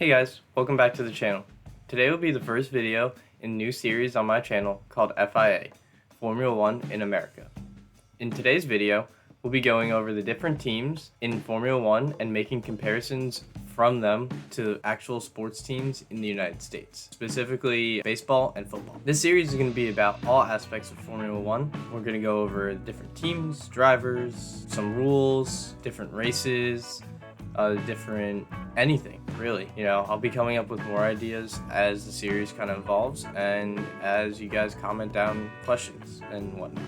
Hey guys, welcome back to the channel. Today will be the first video in a new series on my channel called F.I.A, Formula 1 in America. In today's video, we'll be going over the different teams in Formula 1 and making comparisons from them to actual sports teams in the United States, specifically baseball and football. This series is going to be about all aspects of Formula 1. We're going to go over different teams, drivers, some rules, different races, different anything really. I'll be coming up with more ideas as the series kind of evolves and as you guys comment down questions and whatnot.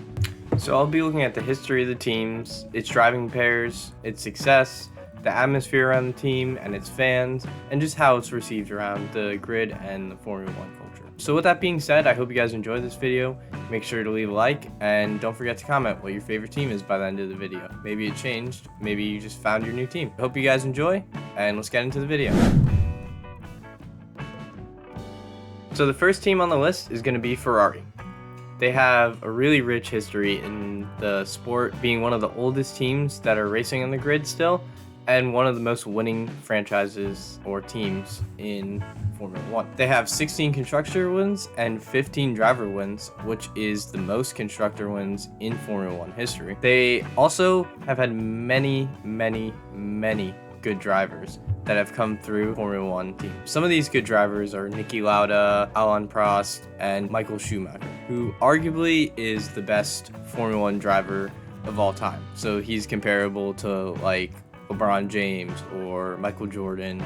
So I'll be looking at the history of the teams, its driving pairs, its success, the atmosphere around the team and its fans, and just how it's received around the grid and the Formula 1 culture. So with that being said, I hope you guys enjoyed this video. Make sure to leave a like and don't forget to comment what your favorite team is by the end of the video. Maybe it changed, maybe you just found your new team. I hope you guys enjoy, and let's get into the video. So the first team on the list is going to be Ferrari. They have a really rich history in the sport, being one of the oldest teams that are racing on the grid still, and one of the most winning franchises or teams in Formula 1. They have 16 constructor wins and 15 driver wins, which is the most constructor wins in Formula 1 history. They also have had many good drivers that have come through Formula 1 teams. Some of these good drivers are Niki Lauda, Alain Prost, and Michael Schumacher, who arguably is the best Formula 1 driver of all time. So he's comparable to like LeBron James or Michael Jordan,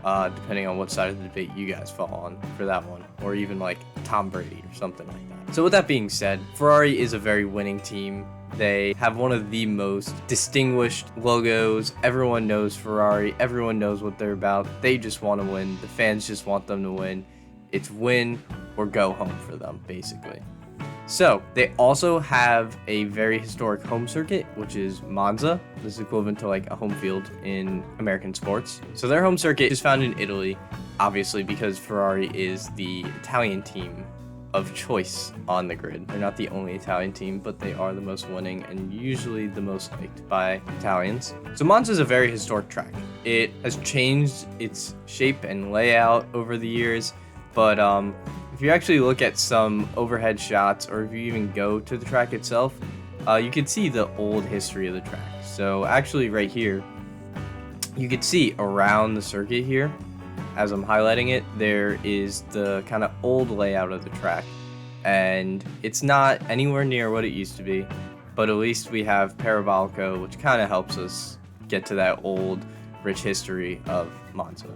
depending on what side of the debate you guys fall on for that one, or even like Tom Brady or something like that. So with that being said, Ferrari is a very winning team. They have one of the most distinguished logos. Everyone knows Ferrari. Everyone knows what they're about. They just want to win. The fans just want them to win. It's win or go home for them, basically. So they also have a very historic home circuit, which is Monza. This is equivalent to like a home field in American sports. So their home circuit is found in Italy, obviously because Ferrari is the Italian team of choice on the grid. They're not the only Italian team, but they are the most winning and usually the most liked by Italians. So Monza is a very historic track. It has changed its shape and layout over the years, but if you actually look at some overhead shots, or if you even go to the track itself, you can see the old history of the track. So actually right here, you can see around the circuit here, as I'm highlighting it, there is the kind of old layout of the track. And it's not anywhere near what it used to be, but at least we have Parabolico, which kind of helps us get to that old, rich history of Monza.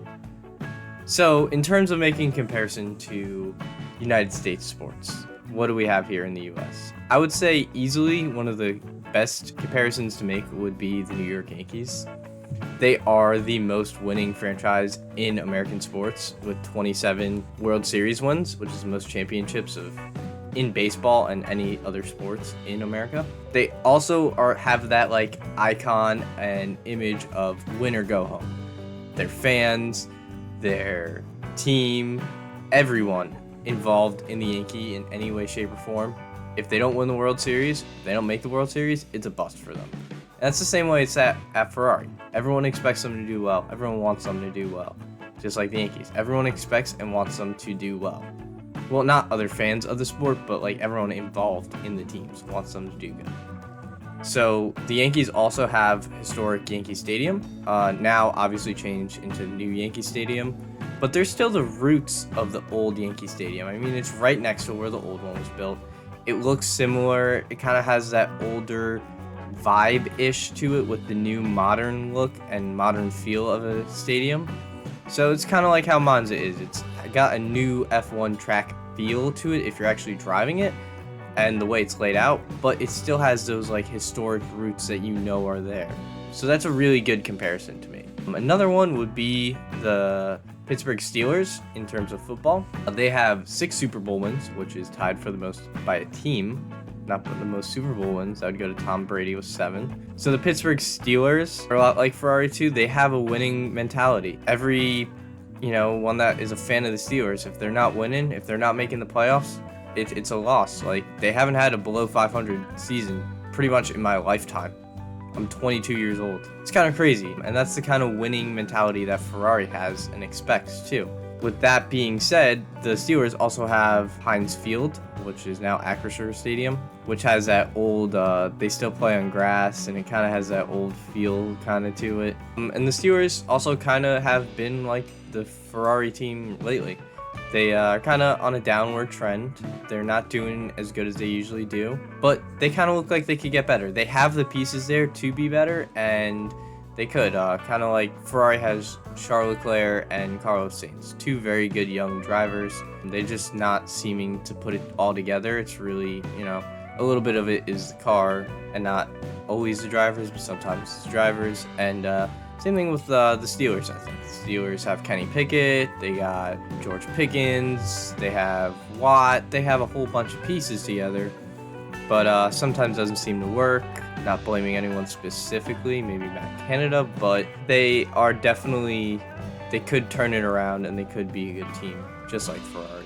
So in terms of making comparison to United States sports, what do we have here in the US? I would say easily one of the best comparisons to make would be the New York Yankees. They are the most winning franchise in American sports with 27 World Series wins, which is the most championships in baseball and any other sports in America. They also have that like icon and image of win or go home. Their fans, their team, everyone involved in the Yankee in any way, shape, or form. If they don't win the World Series, if they don't make the World Series, it's a bust for them. And that's the same way it's at Ferrari. Everyone expects them to do well. Everyone wants them to do well. Just like the Yankees. Everyone expects and wants them to do well. Well, not other fans of the sport, but like everyone involved in the teams wants them to do good. So the Yankees also have historic Yankee Stadium, now obviously changed into new Yankee Stadium, but there's still the roots of the old Yankee Stadium. I mean, it's right next to where the old one was built. It looks similar. It kind of has that older vibe-ish to it with the new modern look and modern feel of a stadium. So it's kind of like how Monza is. It's got a new F1 track feel to it if you're actually driving it, and the way it's laid out, but it still has those like historic roots that you know are there. So that's a really good comparison to me. Another one would be the Pittsburgh Steelers in terms of football. They have 6 Super Bowl wins, which is tied for the most by a team, not the most Super Bowl wins. That would go to Tom Brady with 7. So the Pittsburgh Steelers are a lot like Ferrari too. They have a winning mentality. Every, one that is a fan of the Steelers, if they're not winning, if they're not making the playoffs, it's a loss. Like, they haven't had a below 500 season pretty much in my lifetime. I'm 22 years old. It's kind of crazy, and that's the kind of winning mentality that Ferrari has and expects too. With that being said, the Steelers also have Heinz Field, which is now Acrisure Stadium, which has that old, they still play on grass, and it kind of has that old feel kind of to it. And the Steelers also kind of have been like the Ferrari team lately. They are kind of on a downward trend. They're not doing as good as they usually do, but they kind of look like they could get better. They have the pieces there to be better, and they could, kind of like Ferrari has Charles Leclerc and Carlos Sainz, two very good young drivers. They're just not seeming to put it all together. It's really, a little bit of it is the car and not always the drivers, but sometimes it's the drivers. And same thing with the Steelers, I think. The Steelers have Kenny Pickett, they got George Pickens, they have Watt, they have a whole bunch of pieces together, but sometimes doesn't seem to work. Not blaming anyone specifically, maybe Matt Canada, but they are definitely, they could turn it around and they could be a good team, just like Ferrari.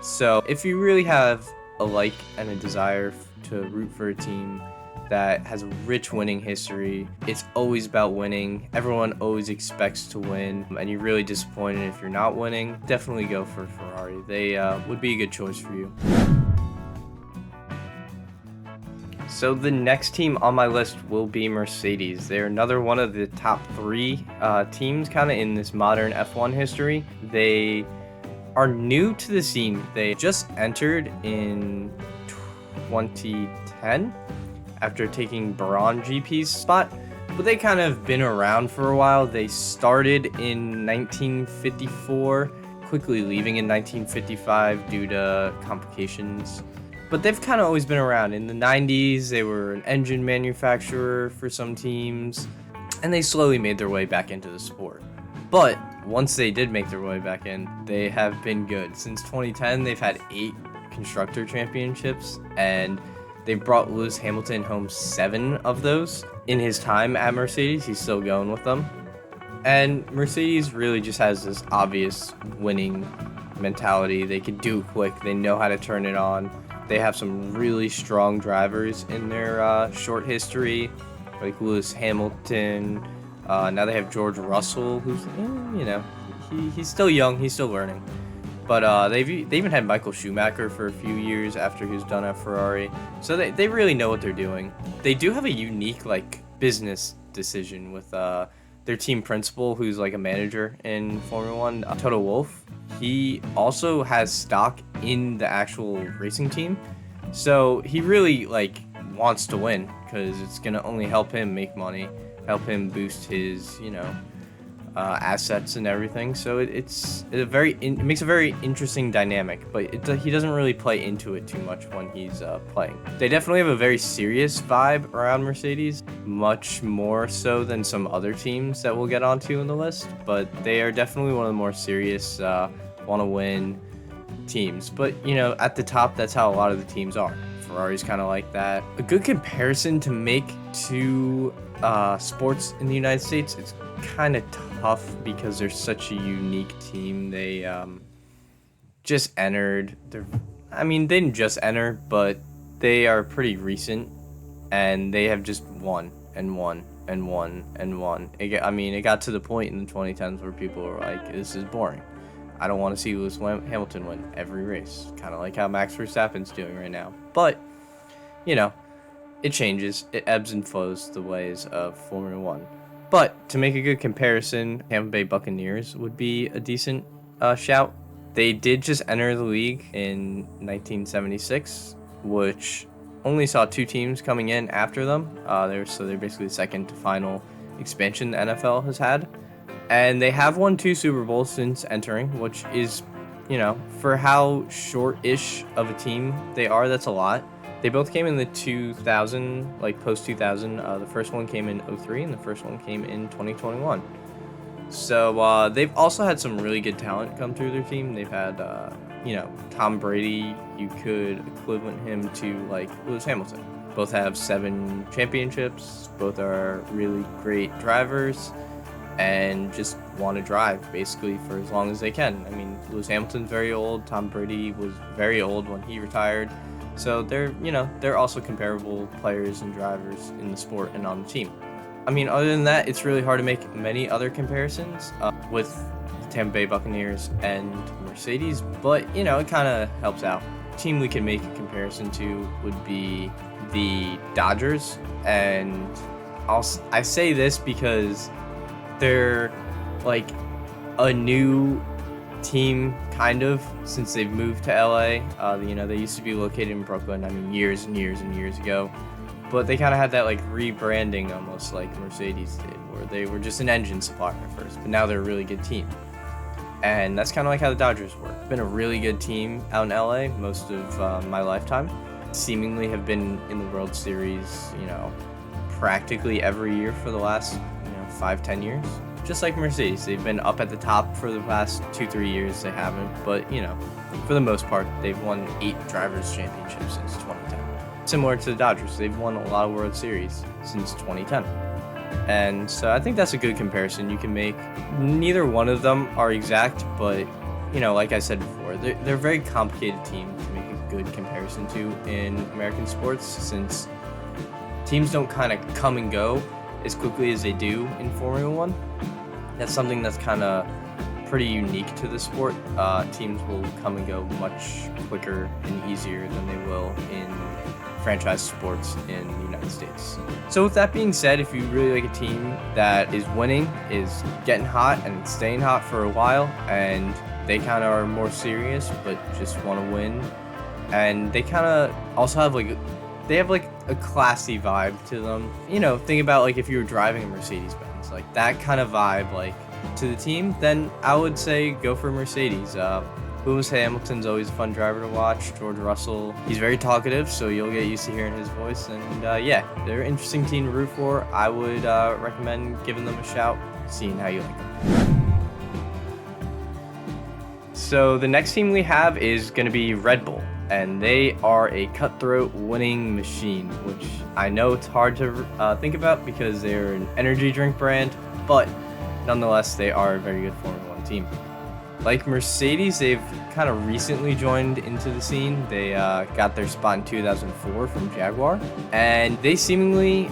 So if you really have a like and a desire to root for a team that has a rich winning history, it's always about winning, everyone always expects to win, and you're really disappointed if you're not winning, definitely go for Ferrari. They would be a good choice for you. So the next team on my list will be Mercedes. They're another one of the top 3 teams kind of in this modern F1 history. They are new to the scene. They just entered in 2010 after taking Bahrain GP's spot, but they kind of been around for a while. They started in 1954, quickly leaving in 1955 due to complications. But they've kind of always been around. In the 90s, they were an engine manufacturer for some teams, and they slowly made their way back into the sport. But once they did make their way back in, they have been good. Since 2010, they've had 8 constructor championships, and they brought Lewis Hamilton home 7 of those. In his time at Mercedes, he's still going with them. And Mercedes really just has this obvious winning mentality. They can do it quick. They know how to turn it on. They have some really strong drivers in their short history, like Lewis Hamilton. Now they have George Russell, who's, he's still young, he's still learning. But they even had Michael Schumacher for a few years after he was done at Ferrari. So they really know what they're doing. They do have a unique, business decision with their team principal, who's like a manager in Formula 1, Toto Wolff. He also has stock in the actual racing team, so he really wants to win because it's gonna only help him make money, help him boost his assets and everything. So it makes a very interesting dynamic, but he doesn't really play into it too much when he's playing. They definitely have a very serious vibe around Mercedes, much more so than some other teams that we'll get onto in the list, but they are definitely one of the more serious, want to win teams. But at the top, that's how a lot of the teams are. Ferrari's kind of like that. A good comparison to make to sports in the United States, it's kind of tough because they're such a unique team. They just entered. They didn't just enter, but they are pretty recent, and they have just won and won and won and won. It got to the point in the 2010s where people were like, "This is boring. I don't want to see Lewis Hamilton win every race." Kind of like how Max Verstappen's doing right now. But it changes. It ebbs and flows the ways of Formula 1. But to make a good comparison, Tampa Bay Buccaneers would be a decent shout. They did just enter the league in 1976, which only saw 2 teams coming in after them. They're basically the second to final expansion the NFL has had. And they have won 2 Super Bowls since entering, which is, for how short-ish of a team they are, that's a lot. They both came in the 2000, post-2000. The first one came in 2003, and the first one came in 2021. So they've also had some really good talent come through their team. They've had, Tom Brady. You could equivalent him to, Lewis Hamilton. Both have 7 championships. Both are really great drivers and just want to drive, basically, for as long as they can. Lewis Hamilton's very old. Tom Brady was very old when he retired. So they're also comparable players and drivers in the sport and on the team. I mean, other than that, it's really hard to make many other comparisons with the Tampa Bay Buccaneers and Mercedes, but, you know, it kind of helps out. The team we can make a comparison to would be the Dodgers, and I say this because they're like a new team kind of since they've moved to LA. You know, they used to be located in Brooklyn, I mean, years and years and years ago, but they kind of had that like rebranding almost like Mercedes did, where they were just an engine supplier at first, but now they're a really good team. And that's kind of like how the Dodgers were. Been a really good team out in LA most of my lifetime. Seemingly have been in the World Series, you know, practically every year for the last, you know, 5-10 years. Just like Mercedes, they've been up at the top for the past 2-3 years. They haven't, but, you know, for the most part, they've won 8 drivers' championships since 2010. Similar to the Dodgers, they've won a lot of World Series since 2010. And so I think that's a good comparison you can make. Neither one of them are exact, but, you know, like I said before, they're a very complicated team to make a good comparison to in American sports, since teams don't kind of come and go as quickly as they do in Formula One. That's something that's kind of pretty unique to the sport. Teams will come and go much quicker and easier than they will in franchise sports in the United States. So with that being said, if you really like a team that is winning, is getting hot and staying hot for a while, and they kind of are more serious but just want to win, and they kind of also have like a classy vibe to them. You know, think about like if you were driving a Mercedes-Benz, like that kind of vibe, like to the team, then I would say go for Mercedes. Lewis Hamilton's always a fun driver to watch. George Russell, he's very talkative, so you'll get used to hearing his voice. And yeah, they're an interesting team to root for. I would recommend giving them a shout, seeing how you like them. So the next team we have is going to be Red Bull, and they are a cutthroat winning machine, which I know it's hard to think about because they're an energy drink brand, but nonetheless, they are a very good Formula One team. Like Mercedes, they've kind of recently joined into the scene. They got their spot in 2004 from Jaguar, and they seemingly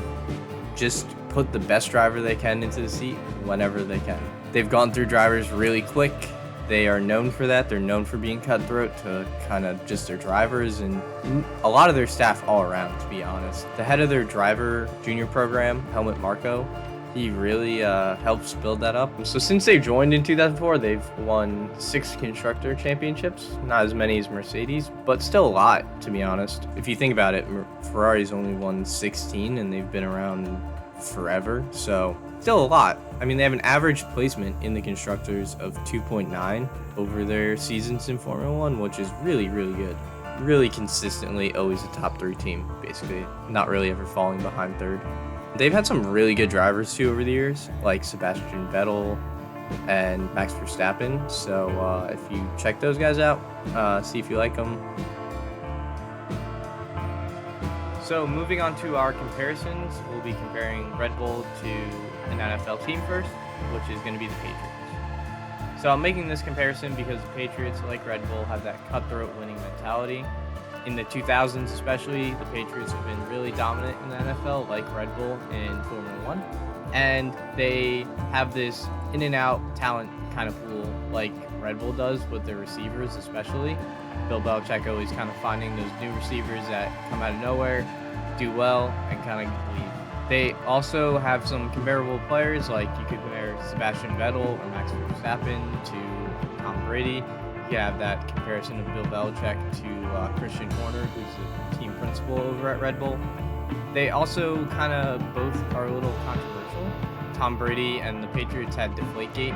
just put the best driver they can into the seat whenever they can. They've gone through drivers really quick. They are known for that. They're known for being cutthroat to kind of just their drivers and a lot of their staff all around, to be honest. The head of their driver junior program, Helmut Marko, he really helps build that up. So since they joined in 2004, they've won 6 constructor championships. Not as many as Mercedes, but still a lot, to be honest. If you think about it, Ferrari's only won 16, and they've been around forever, so still a lot. I mean, they have an average placement in the constructors of 2.9 over their seasons in Formula One, which is really, really good. Really consistently always a top 3 team, basically. Not really ever falling behind third. They've had some really good drivers too over the years, like Sebastian Vettel and Max Verstappen. So if you check those guys out, see if you like them. So moving on to our comparisons, we'll be comparing Red Bull to an NFL team first, which is going to be the Patriots. So I'm making this comparison because the Patriots, like Red Bull, have that cutthroat winning mentality. In the 2000s especially, the Patriots have been really dominant in the NFL, like Red Bull in Formula One. And they have this in-and-out talent kind of pool like Red Bull does with their receivers especially. Bill Belichick always kind of finding those new receivers that come out of nowhere, do well, and kind of leave. They also have some comparable players, like you could compare Sebastian Vettel or Max Verstappen to Tom Brady. You have that comparison of Bill Belichick to Christian Horner, who's the team principal over at Red Bull. They also kind of both are a little controversial. Tom Brady and the Patriots had Deflategate,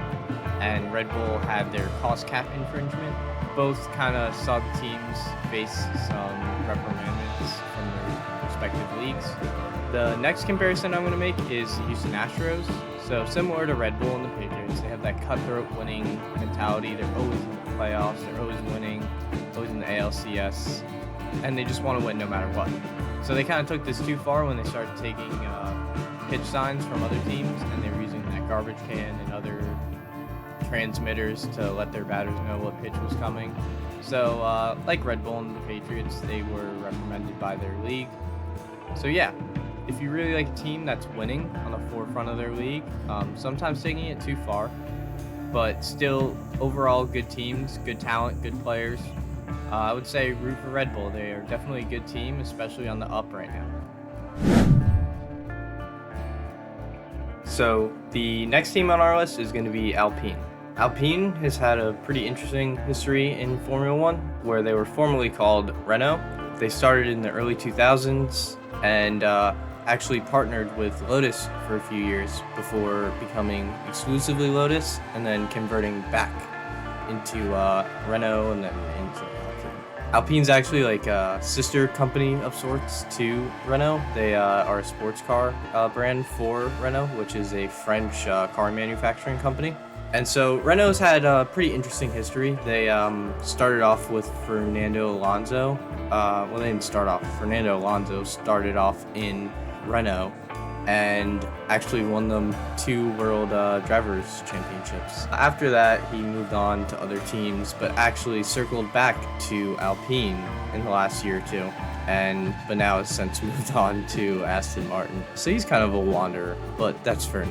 and Red Bull had their cost cap infringement. Both kind of saw the teams face some reprimands from their respective leagues. The next comparison I'm going to make is the Houston Astros. So similar to Red Bull and the Patriots, they have that cutthroat winning mentality. They're always in the playoffs, they're always winning, always in the ALCS, and they just want to win no matter what. So they kind of took this too far when they started taking pitch signs from other teams, and they were using that garbage can and other transmitters to let their batters know what pitch was coming. So like Red Bull and the Patriots, they were reprimanded by their league. So yeah, if you really like a team that's winning on the forefront of their league, sometimes taking it too far, but still overall good teams, good talent, good players, I would say root for Red Bull. They are definitely a good team, especially on the up right now. So the next team on our list is going to be Alpine. Alpine has had a pretty interesting history in Formula One, where they were formerly called Renault. They started in the early 2000s and actually partnered with Lotus for a few years before becoming exclusively Lotus and then converting back into Renault and then into Alpine. Alpine's actually like a sister company of sorts to Renault. They are a sports car brand for Renault, which is a French car manufacturing company. And so Renault's had a pretty interesting history. They started off with Fernando Alonso. Well, they didn't start off. Fernando Alonso started off in Renault and actually won them 2 World Drivers' Championships. After that, he moved on to other teams, but actually circled back to Alpine in the last year or two. But now has since moved on to Aston Martin. So he's kind of a wanderer, but that's for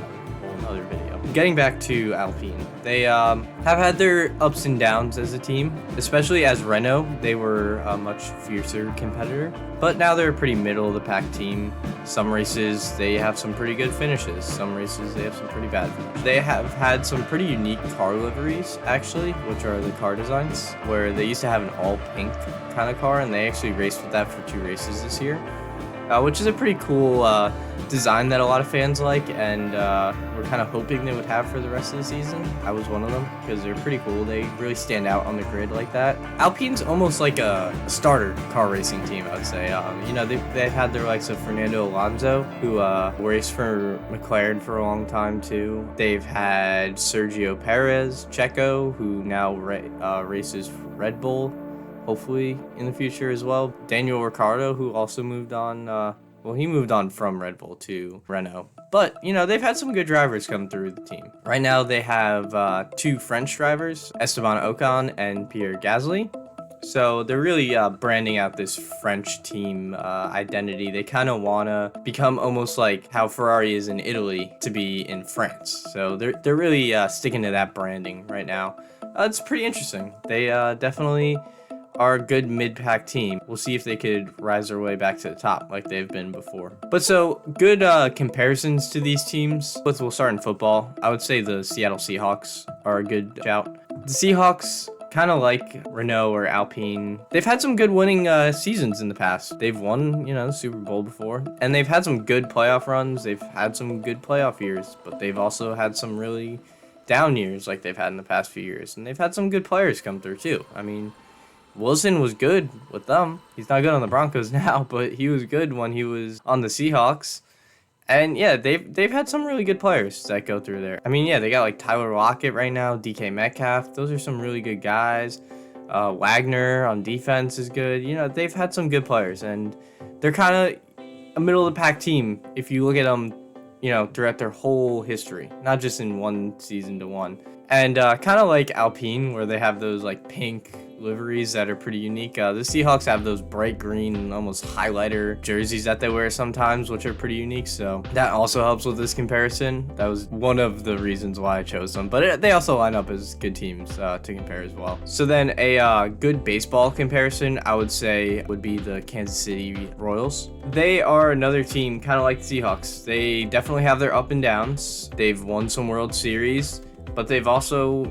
another video. Getting back to Alpine, they have had their ups and downs as a team, especially as Renault. They were a much fiercer competitor, but now they're a pretty middle of the pack team. Some races they have some pretty good finishes, some races they have some pretty bad finishes. They have had some pretty unique car liveries actually, which are the car designs, where they used to have an all pink kind of car and they actually raced with that for 2 races this year. Which is a pretty cool design that a lot of fans like, and we're kind of hoping they would have for the rest of the season. I was one of them because they're pretty cool. They really stand out on the grid like that. Alpine's almost like a starter car racing team, I would say. They've had their likes of Fernando Alonso, who raced for McLaren for a long time too. They've had Sergio Perez, Checo, who now races for Red Bull, hopefully in the future as well. Daniel Ricciardo, who also moved on, he moved on from Red Bull to Renault. But, they've had some good drivers come through the team. Right now they have 2 French drivers, Esteban Ocon and Pierre Gasly. So they're really branding out this French team identity. They kind of want to become almost like how Ferrari is in Italy to be in France. So they're really sticking to that branding right now. It's pretty interesting. They definitely are a good mid-pack team. We'll see if they could rise their way back to the top like they've been before. But so, good comparisons to these teams. We'll start in football. I would say the Seattle Seahawks are a good shout. The Seahawks, kind of like Renault or Alpine, they've had some good winning seasons in the past. They've won, the Super Bowl before, and they've had some good playoff runs. They've had some good playoff years, but they've also had some really down years like they've had in the past few years. And they've had some good players come through too. I mean, Wilson was good with them. He's not good on the Broncos now, but he was good when he was on the Seahawks. And yeah, they've had some really good players that go through there. I mean, yeah, they got like Tyler Lockett right now, DK Metcalf. Those are some really good guys. Wagner on defense is good. They've had some good players, and they're kind of a middle of the pack team if you look at them, throughout their whole history, not just in one season to one. And kind of like Alpine, where they have those like pink liveries that are pretty unique. The Seahawks have those bright green, almost highlighter jerseys that they wear sometimes, which are pretty unique. So that also helps with this comparison. That was one of the reasons why I chose them. But they also line up as good teams to compare as well. So then a good baseball comparison, I would say, would be the Kansas City Royals. They are another team kind of like the Seahawks. They definitely have their up and downs. They've won some World Series, but they've also,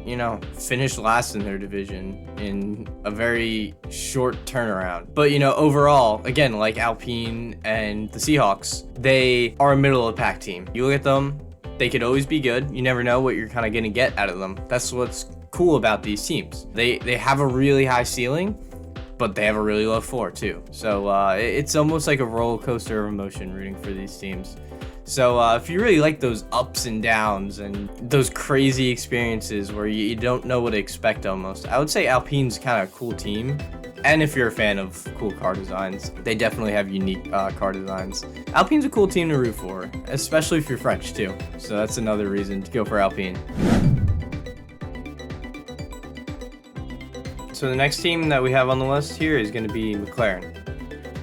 finished last in their division in a very short turnaround. But, overall, again, like Alpine and the Seahawks, they are a middle of the pack team. You look at them, they could always be good. You never know what you're kind of going to get out of them. That's what's cool about these teams. They have a really high ceiling, but they have a really low floor too. So it's almost like a roller coaster of emotion rooting for these teams. So if you really like those ups and downs and those crazy experiences where you don't know what to expect almost, I would say Alpine's kind of a cool team. And if you're a fan of cool car designs, they definitely have unique car designs. Alpine's a cool team to root for, especially if you're French too. So that's another reason to go for Alpine. So the next team that we have on the list here is going to be McLaren.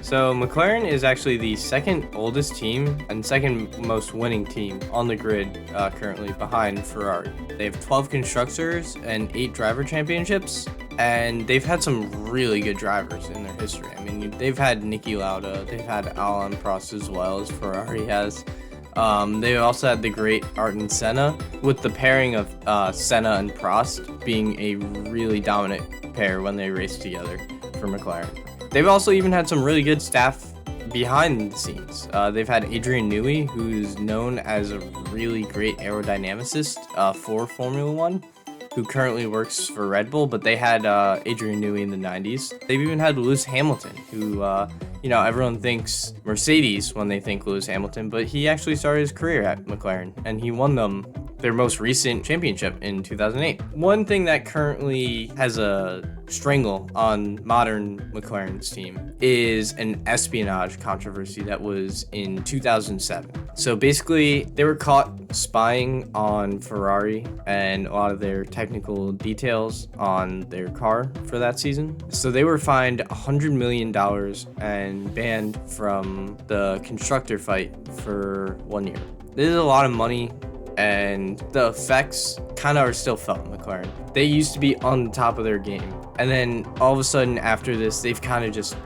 So McLaren is actually the second oldest team and second most winning team on the grid currently, behind Ferrari. They have 12 constructors and 8 driver championships, and they've had some really good drivers in their history. I mean, they've had Niki Lauda, they've had Alain Prost as well as Ferrari has. They also had the great Ayrton Senna, with the pairing of Senna and Prost being a really dominant pair when they raced together for McLaren. They've also even had some really good staff behind the scenes. They've had Adrian Newey, who's known as a really great aerodynamicist for Formula One, who currently works for Red Bull, but they had Adrian Newey in the 90s. They've even had Lewis Hamilton, who, everyone thinks Mercedes when they think Lewis Hamilton, but he actually started his career at McLaren, and he won them their most recent championship in 2008. One thing that currently has a strangle on modern McLaren's team is an espionage controversy that was in 2007. So basically, they were caught spying on Ferrari and a lot of their technical details on their car for that season. So they were fined $100 million and banned from the constructor fight for 1 year. This is a lot of money, and the effects kind of are still felt in McLaren. They used to be on the top of their game, and then all of a sudden after this, they've kind of just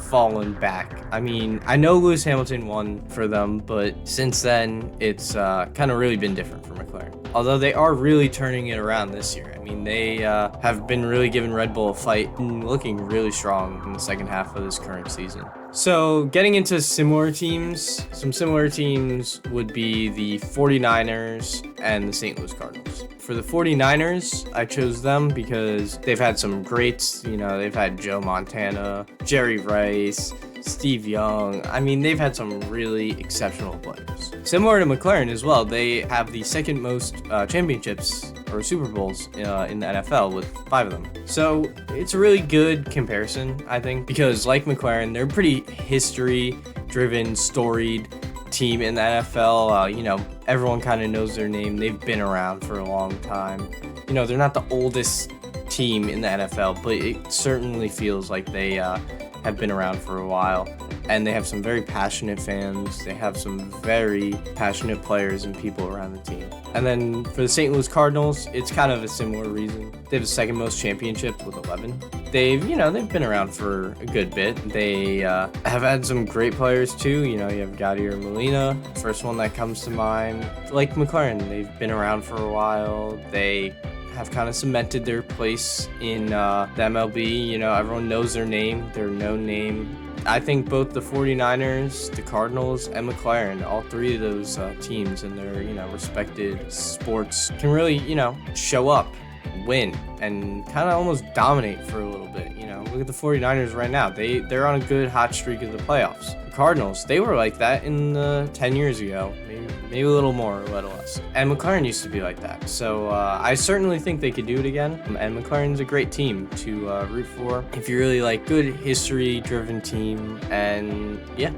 fallen back. I mean, I know Lewis Hamilton won for them, but since then, it's kind of really been different for McLaren. Although they are really turning it around this year. I mean, they have been really giving Red Bull a fight and looking really strong in the second half of this current season. So getting into similar teams, some similar teams would be the 49ers and the St. Louis Cardinals. For the 49ers, I chose them because they've had some greats. They've had Joe Montana, Jerry Rice, Steve Young. I mean, they've had some really exceptional players. Similar to McLaren as well, they have the second most championships or Super Bowls in the NFL with 5 of them. So it's a really good comparison, I think, because like McLaren, they're a pretty history-driven, storied team in the NFL. Everyone kind of knows their name. They've been around for a long time. They're not the oldest team in the NFL, but it certainly feels like they have been around for a while. And they have some very passionate fans. They have some very passionate players and people around the team. And then for the St. Louis Cardinals, it's kind of a similar reason. They have the second most championships with 11. They've been around for a good bit. They have had some great players too. You have Gadier Molina, first one that comes to mind. Like McLaren, they've been around for a while. They have kind of cemented their place in the MLB. Everyone knows their name, their known name. I think both the 49ers, the Cardinals, and McLaren, all 3 of those teams in their, respected sports can really, show up, win, and kind of almost dominate for a little bit. Look at the 49ers right now. They're on a good hot streak of the playoffs. The Cardinals, they were like that in 10 years ago, maybe a little more or a little less. And McLaren used to be like that. So I certainly think they could do it again. And McLaren's a great team to root for if you really like good history-driven team. And yeah.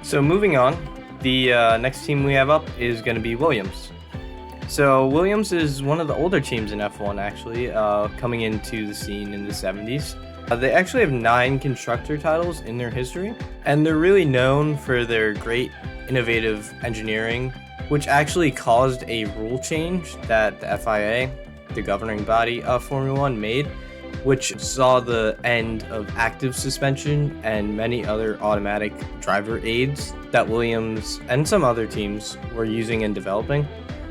So moving on, the next team we have up is going to be Williams. So Williams is one of the older teams in F1 actually, coming into the scene in the 70s. They actually have 9 constructor titles in their history, and they're really known for their great innovative engineering, which actually caused a rule change that the FIA, the governing body of Formula One, made, which saw the end of active suspension and many other automatic driver aids that Williams and some other teams were using and developing.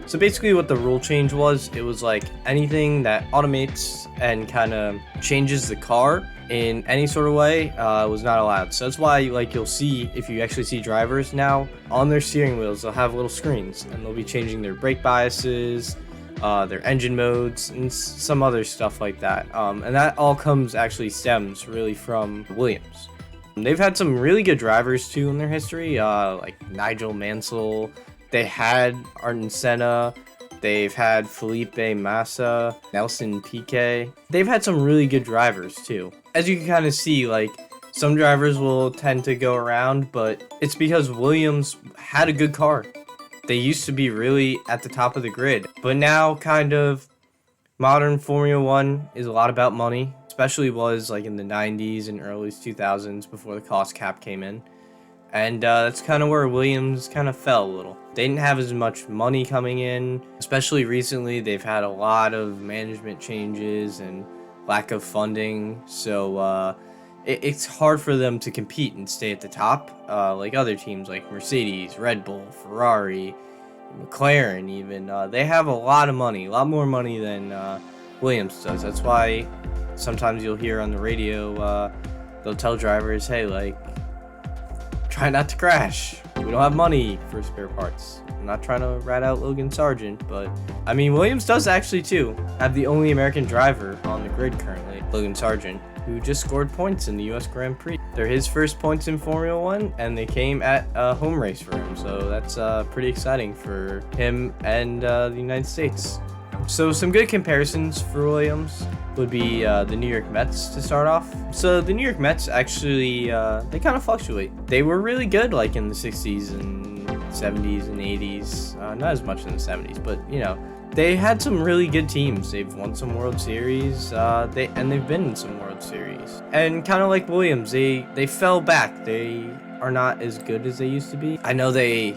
So basically what the rule change was, it was like anything that automates and kind of changes the car in any sort of way was not allowed. So that's why you'll see, if you actually see drivers now, on their steering wheels, they'll have little screens and they'll be changing their brake biases, their engine modes, and some other stuff like that. And that all stems really from Williams. They've had some really good drivers too in their history, like Nigel Mansell. They had Ayrton Senna, they've had Felipe Massa, Nelson Piquet. They've had some really good drivers too. As you can kind of see, some drivers will tend to go around, but it's because Williams had a good car. They used to be really at the top of the grid, but now kind of modern Formula One is a lot about money. especially was like in the 90s and early 2000s before the cost cap came in. And that's kind of where Williams kind of fell a little. They didn't have as much money coming in, especially recently. They've had a lot of management changes and lack of funding, so it's hard for them to compete and stay at the top like other teams like Mercedes, Red Bull, Ferrari, McLaren even. They have a lot of money, a lot more money than Williams does. That's why sometimes you'll hear on the radio, they'll tell drivers, hey, like, try not to crash. We don't have money for spare parts. I'm not trying to rat out Logan Sargent, but I mean, Williams does actually too have the only American driver on the grid currently, Logan Sargent, who just scored points in the US Grand Prix. They're his first points in Formula 1, and they came at a home race for him, so that's pretty exciting for him and the United States. So some good comparisons for Williams would be the New York Mets to start off. So the New York Mets actually, they kind of fluctuate. They were really good like in the 60s and 70s and 80s. Not as much in the 70s, but you know, they had some really good teams. They've won some World Series, they've been in some World Series. And kind of like Williams, they fell back. They are not as good as they used to be. I know they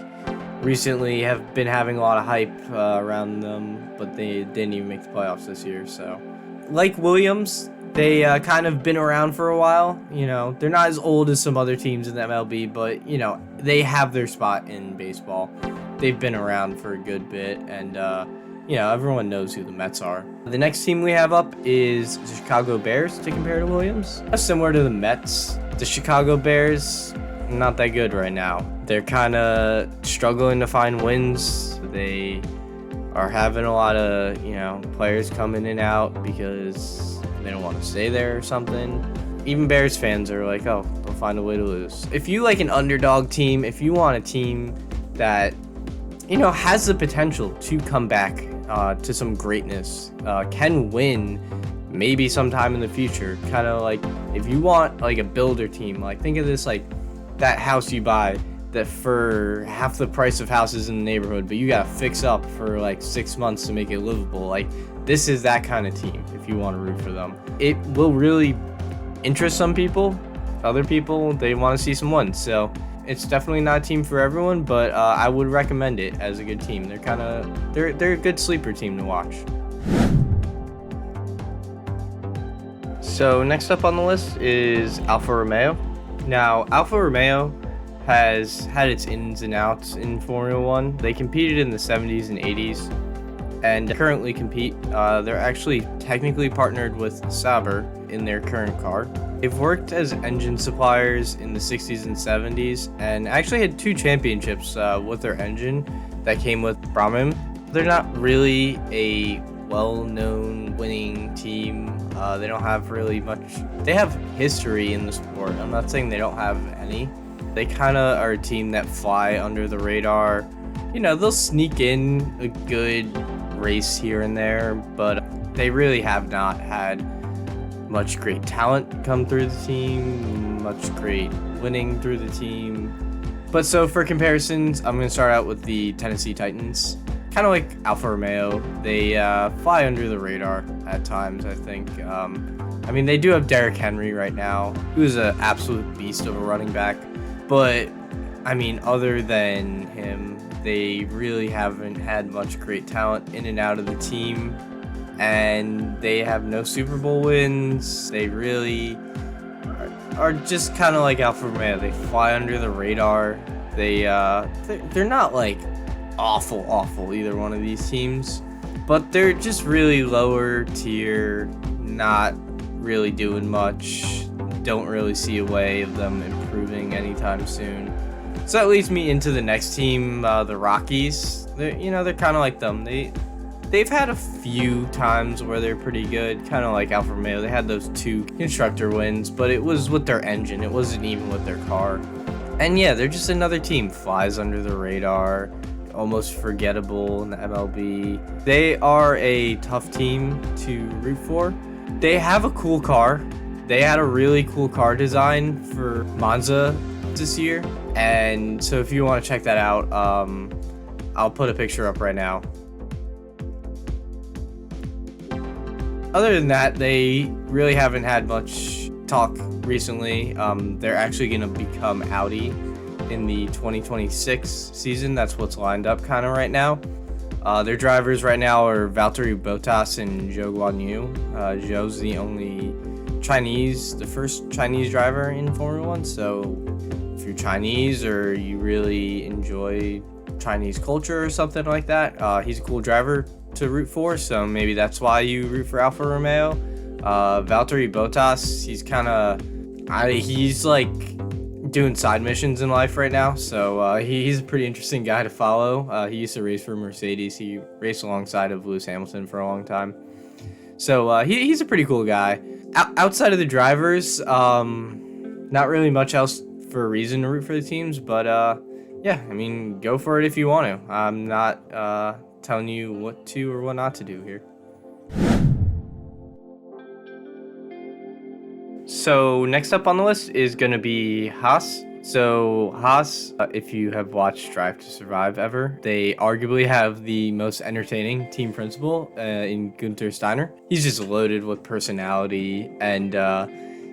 recently have been having a lot of hype around them, but they didn't even make the playoffs this year. So like Williams, they kind of been around for a while. You know, they're not as old as some other teams in the MLB, but you know, they have their spot in baseball. They've been around for a good bit, and you know, everyone knows who the Mets are. The next team we have up is the Chicago Bears to compare to Williams. Similar to the Mets, the Chicago Bears, not that good right now. They're kind of struggling to find wins. They are having a lot of, you know, players come in and out because they don't want to stay there or something. Even Bears fans are like, oh, they'll find a way to lose. If you like an underdog team, if you want a team that, you know, has the potential to come back to some greatness, can win maybe sometime in the future, kind of like if you want like a builder team, like think of this like that house you buy that for half the price of houses in the neighborhood, but you gotta fix up for like 6 months to make it livable. Like this is that kind of team if you want to root for them. It will really interest some people. Other people, they want to see some wins. So it's definitely not a team for everyone, but I would recommend it as a good team. They're a good sleeper team to watch. So next up on the list is Alfa Romeo. Now, Alfa Romeo has had its ins and outs in Formula 1. They competed in the 70s and 80s and currently compete. They're actually technically partnered with Sauber in their current car. They've worked as engine suppliers in the 60s and 70s and actually had 2 championships with their engine that came with Brabham. They're not really a well-known winning team. They don't have really much. They have history in the sport. I'm not saying they don't have any. They kind of are a team that fly under the radar. You know, they'll sneak in a good race here and there, but they really have not had much great talent come through the team, much great winning through the team. But so for comparisons, I'm going to start out with the Tennessee Titans. Kind of like Alfa Romeo, they fly under the radar at times, I think. I mean, they do have Derrick Henry right now, who's an absolute beast of a running back. But, I mean, other than him, they really haven't had much great talent in and out of the team. And they have no Super Bowl wins. They really are just kind of like Alfa Romeo. They fly under the radar. They're not like awful either one of these teams, but they're just really lower tier, not really doing much. Don't really see a way of them improving anytime soon. So that leads me into the next team, the Rockies. They're kind of like them. They've had a few times where they're pretty good, kind of like Alfa Romeo. They had those 2 constructor wins, but it was with their engine. It wasn't even with their car. And yeah, they're just another team, flies under the radar, almost forgettable in the MLB. They are a tough team to root for. They have a cool car. They had a really cool car design for Monza this year. And so if you want to check that out, I'll put a picture up right now. other than that, they really haven't had much talk recently. They're actually going to become Audi in the 2026 season. That's what's lined up kind of right now. Their drivers right now are Valtteri Bottas and Zhou Guanyu. Zhou's the first Chinese driver in Formula 1. So if you're Chinese or you really enjoy Chinese culture or something like that, he's a cool driver to root for. So maybe that's why you root for Alfa Romeo. Valtteri Bottas, he's like doing side missions in life right now. So he's a pretty interesting guy to follow. He used to race for Mercedes. He raced alongside of Lewis Hamilton for a long time. So he's a pretty cool guy. Outside of the drivers, not really much else for a reason to root for the teams, but yeah, I mean, go for it if you want to. I'm not telling you what to or what not to do here. So next up on the list is going to be Haas. So Haas, if you have watched Drive to Survive ever, they arguably have the most entertaining team principal in Günther Steiner. He's just loaded with personality, and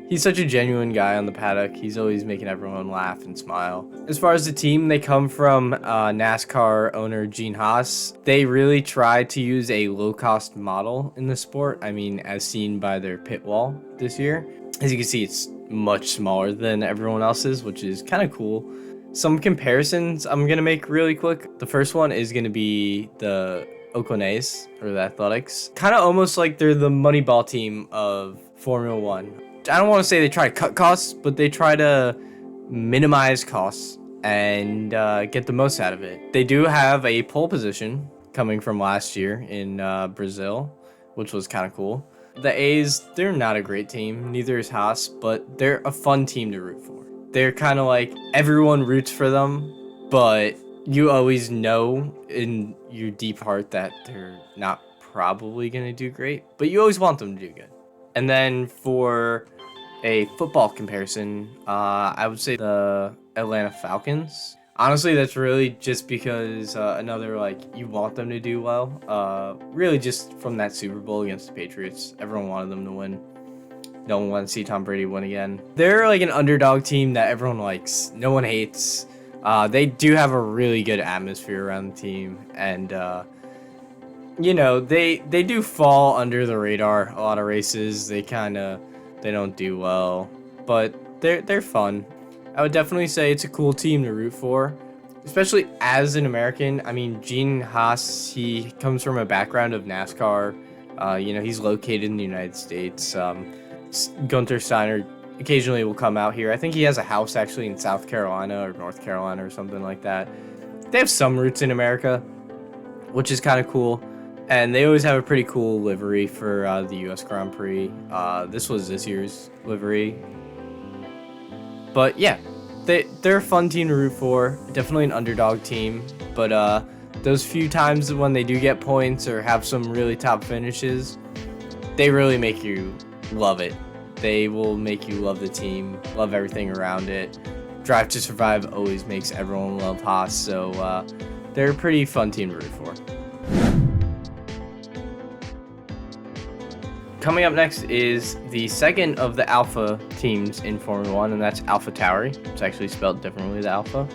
he's such a genuine guy on the paddock. He's always making everyone laugh and smile. As far as the team, they come from NASCAR owner Gene Haas. They really try to use a low-cost model in the sport. I mean, as seen by their pit wall this year. As you can see, it's much smaller than everyone else's, which is kind of cool. Some comparisons I'm going to make really quick. The first one is going to be the Ocones, or the Athletics. Kind of almost like they're the Moneyball team of Formula 1. I don't want to say they try to cut costs, but they try to minimize costs and get the most out of it. They do have a pole position coming from last year in Brazil, which was kind of cool. The A's, they're not a great team, neither is Haas, but they're a fun team to root for. They're kind of like, everyone roots for them, but you always know in your deep heart that they're not probably going to do great, but you always want them to do good. And then for a football comparison, I would say the Atlanta Falcons. Honestly, that's really just because another, like, you want them to do well. Really just from that Super Bowl against the Patriots. Everyone wanted them to win. No one wanted to see Tom Brady win again. They're like an underdog team that everyone likes. No one hates. They do have a really good atmosphere around the team. And, you know, they do fall under the radar a lot of races. They don't do well. But they're fun. I would definitely say it's a cool team to root for, especially as an American. I mean, Gene Haas, he comes from a background of NASCAR. You know, he's located in the United States. Günther Steiner occasionally will come out here. I think he has a house actually in South Carolina or North Carolina or something like that. They have some roots in America, which is kind of cool. And they always have a pretty cool livery for the U.S. Grand Prix. This was this year's livery. But yeah, they're a fun team to root for. Definitely an underdog team. But those few times when they do get points or have some really top finishes, they really make you love it. They will make you love the team, love everything around it. Drive to Survive always makes everyone love Haas, so they're a pretty fun team to root for. Coming up next is the second of the Alpha teams in Formula 1, and that's Alpha Tauri. It's actually spelled differently, the Alpha.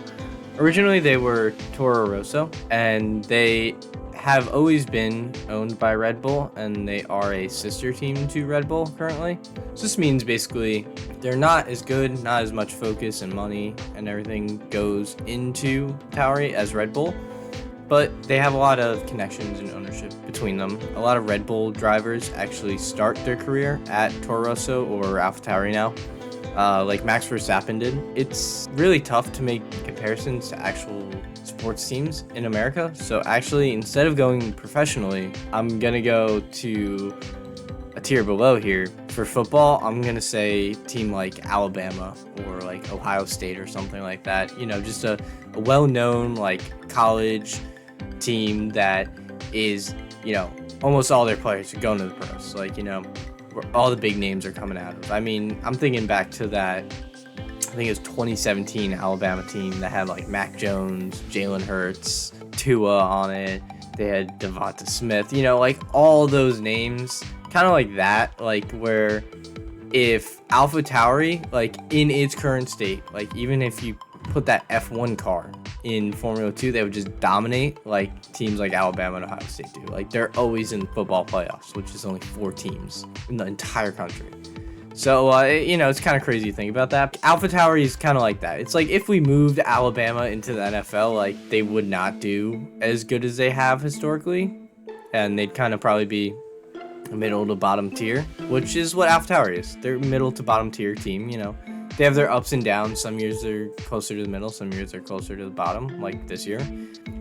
Originally, they were Toro Rosso, and they have always been owned by Red Bull, and they are a sister team to Red Bull currently. So this means basically they're not as good, not as much focus and money and everything goes into Tauri as Red Bull. But they have a lot of connections and ownership between them. A lot of Red Bull drivers actually start their career at Toro Rosso or AlphaTauri now, like Max Verstappen did. It's really tough to make comparisons to actual sports teams in America. So actually, instead of going professionally, I'm going to go to a tier below here. For football, I'm going to say team like Alabama or like Ohio State or something like that. You know, just a well-known like college team that is, you know, almost all their players are going to the pros. Like, you know, where all the big names are coming out of. I mean, I'm thinking back to that, I think it was 2017 Alabama team that had like Mac Jones, Jalen Hurts, Tua on it. They had Devonta Smith, you know, like all those names kind of like that, like where if Alfa Tauri, like in its current state, like even if you put that F1 car in Formula 2, they would just dominate like teams like Alabama and Ohio State do. Like they're always in football playoffs, which is only 4 teams in the entire country. So, you know, it's kind of crazy to think about that. Alpha Tauri is kind of like that. It's like if we moved Alabama into the NFL, like they would not do as good as they have historically. And they'd kind of probably be middle to bottom tier, which is what Alpha Tauri is. They're middle to bottom tier team, you know. They have their ups and downs. Some years they're closer to the middle, some years they're closer to the bottom, like this year.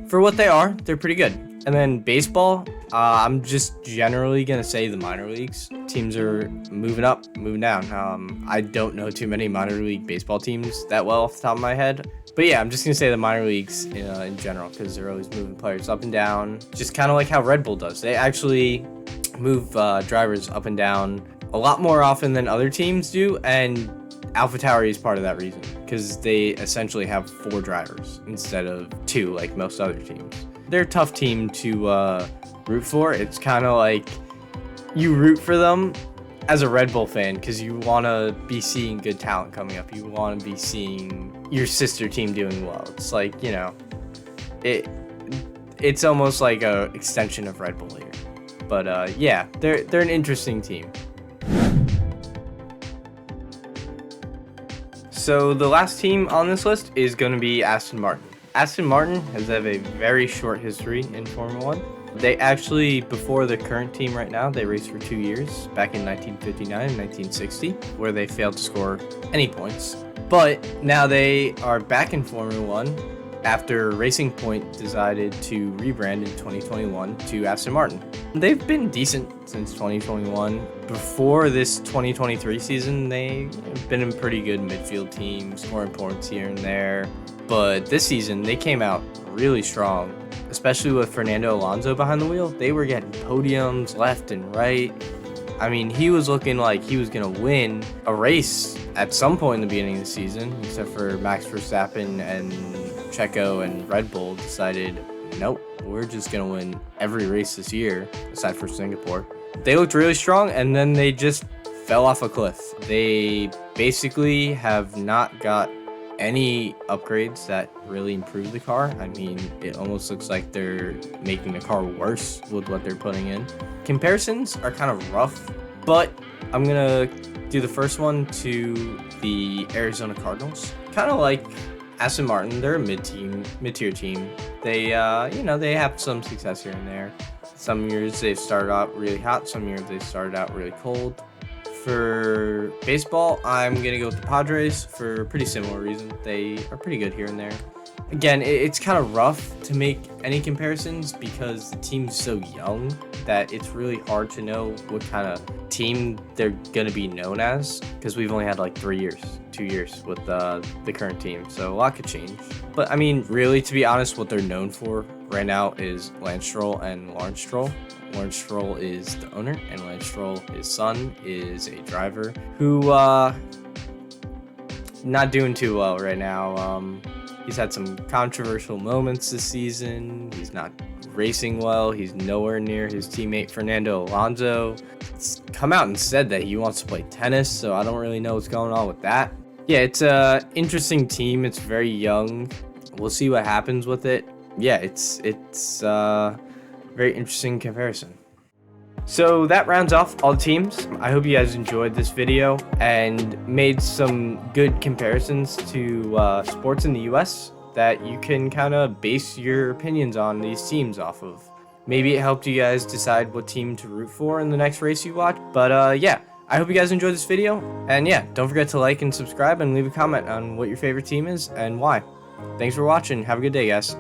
For what they are, they're pretty good. And then baseball, I'm just generally going to say the minor leagues. Teams are moving up, moving down. I don't know too many minor league baseball teams that well off the top of my head. But yeah, I'm just going to say the minor leagues in general, because they're always moving players up and down. Just kind of like how Red Bull does. They actually move drivers up and down a lot more often than other teams do. And Alpha Tauri is part of that reason, because they essentially have 4 drivers instead of 2 like most other teams. They're a tough team to root for. It's kind of like you root for them as a Red Bull fan because you want to be seeing good talent coming up. You want to be seeing your sister team doing well. It's like, you know, it's almost like a extension of Red Bull here. But yeah, they're an interesting team. So the last team on this list is going to be Aston Martin. Aston Martin has had a very short history in Formula 1. They actually, before the current team right now, they raced for 2 years, back in 1959 and 1960, where they failed to score any points. But now they are back in Formula 1 after Racing Point decided to rebrand in 2021 to Aston Martin. They've been decent since 2021. Before this 2023 season, they've been a pretty good midfield team, scoring points here and there. But this season, they came out really strong, especially with Fernando Alonso behind the wheel. They were getting podiums left and right. I mean, he was looking like he was going to win a race at some point in the beginning of the season, except for Max Verstappen and Checo and Red Bull decided, nope, we're just going to win every race this year, aside for Singapore. They looked really strong, and then they just fell off a cliff. They basically have not got any upgrades that really improve the car. I mean, it almost looks like they're making the car worse with what they're putting in. Comparisons are kind of rough, but I'm gonna do the first one to the Arizona Cardinals. Kind of like Aston Martin, they're a mid-tier team. They, they have some success here and there. Some years they've started out really hot, some years they started out really cold. For baseball, I'm going to go with the Padres for a pretty similar reason. They are pretty good here and there. Again, it's kind of rough to make any comparisons because the team's so young that it's really hard to know what kind of team they're going to be known as, because we've only had like 2 years with the current team. So a lot could change. But I mean, really, to be honest, what they're known for right now is Lance Stroll and Lawrence Stroll. Lawrence Stroll is the owner, and Lance Stroll, his son, is a driver who not doing too well right now. He's had some controversial moments this season. He's not racing well. He's nowhere near his teammate Fernando Alonso. He's come out and said that he wants to play tennis, so I don't really know what's going on with that. Yeah, it's a interesting team. It's very young. We'll see what happens with it. Yeah, it's very interesting comparison. So that rounds off all the teams. I hope you guys enjoyed this video and made some good comparisons to sports in the US that you can kind of base your opinions on these teams off of. Maybe it helped you guys decide what team to root for in the next race you watch. But yeah, I hope you guys enjoyed this video. And yeah, don't forget to like and subscribe and leave a comment on what your favorite team is and why. Thanks for watching. Have a good day, guys.